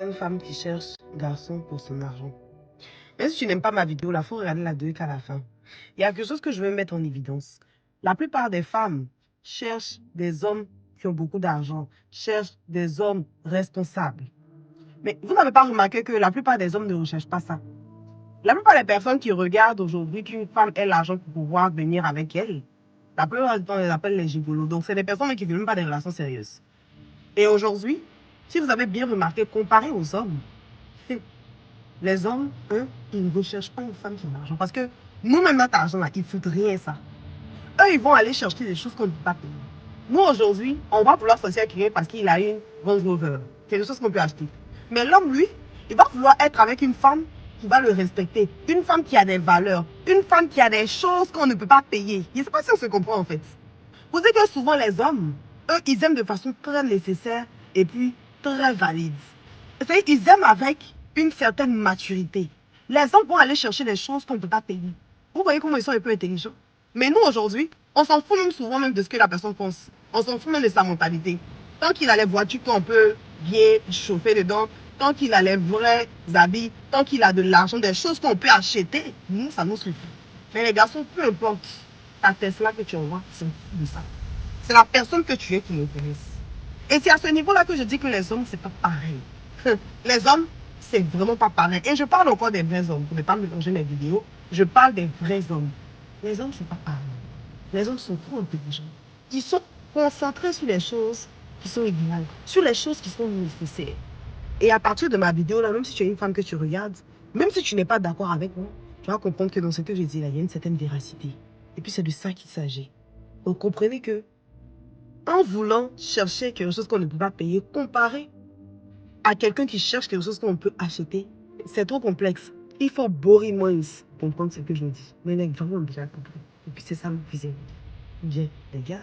Une femme qui cherche un garçon pour son argent. Même si tu n'aimes pas ma vidéo, il faut regarder la vidéo qu'à la fin. Il y a quelque chose que je veux mettre en évidence. La plupart des femmes cherchent des hommes qui ont beaucoup d'argent, cherchent des hommes responsables. Mais vous n'avez pas remarqué que la plupart des hommes ne recherchent pas ça. La plupart des personnes qui regardent aujourd'hui qu'une femme ait l'argent pour pouvoir venir avec elle, la plupart du temps, on les appelle les gigolos. Donc, c'est des personnes qui ne veulent même pas des relations sérieuses. Et aujourd'hui, si vous avez bien remarqué, comparé aux hommes, les hommes, eux, ils ne recherchent pas une femme qui a l'argent. Parce que nous-mêmes, notre argent, là, ils ne foutent rien ça. Eux, ils vont aller chercher des choses qu'on ne peut pas payer. Nous, aujourd'hui, on va vouloir sortir avec quelqu'un parce qu'il a une Range Rover. C'est des choses qu'on peut acheter. Mais l'homme, lui, il va vouloir être avec une femme qui va le respecter. Une femme qui a des valeurs. Une femme qui a des choses qu'on ne peut pas payer. Je ne sais pas si on se comprend, en fait. Vous savez que souvent, les hommes, eux, ils aiment de façon très nécessaire et puis très valide. C'est-à-dire qu'ils aiment avec une certaine maturité. Les hommes vont aller chercher des choses qu'on ne peut pas payer. Vous voyez comment ils sont un peu intelligents. Mais nous, aujourd'hui, on s'en fout même souvent même de ce que la personne pense. On s'en fout même de sa mentalité. Tant qu'il a les voitures qu'on peut bien chauffer dedans, tant qu'il a les vrais habits, tant qu'il a de l'argent, des choses qu'on peut acheter, nous, ça nous suffit. Mais les garçons, peu importe ta Tesla que tu envoies, c'est de ça. C'est la personne que tu es qui m'intéresse. Et c'est à ce niveau-là que je dis que les hommes, c'est pas pareil. Les hommes, c'est vraiment pas pareil. Et je parle encore des vrais hommes. Pour ne pas mélanger les vidéos, je parle des vrais hommes. Les hommes, c'est pas pareil. Les hommes sont trop intelligents. Ils sont concentrés sur les choses qui sont idéales, sur les choses qui sont nécessaires. Et à partir de ma vidéo, là, même si tu es une femme que tu regardes, même si tu n'es pas d'accord avec moi, tu vas comprendre que dans ce que je dis là, il y a une certaine véracité. Et puis c'est de ça qu'il s'agit. Donc comprenez que en voulant chercher quelque chose qu'on ne peut pas payer, comparé à quelqu'un qui cherche quelque chose qu'on peut acheter, c'est trop complexe. Il faut boring minds pour comprendre ce que je dis. Mais les gens ont déjà compris. Et puis c'est ça le plus bien, les gars.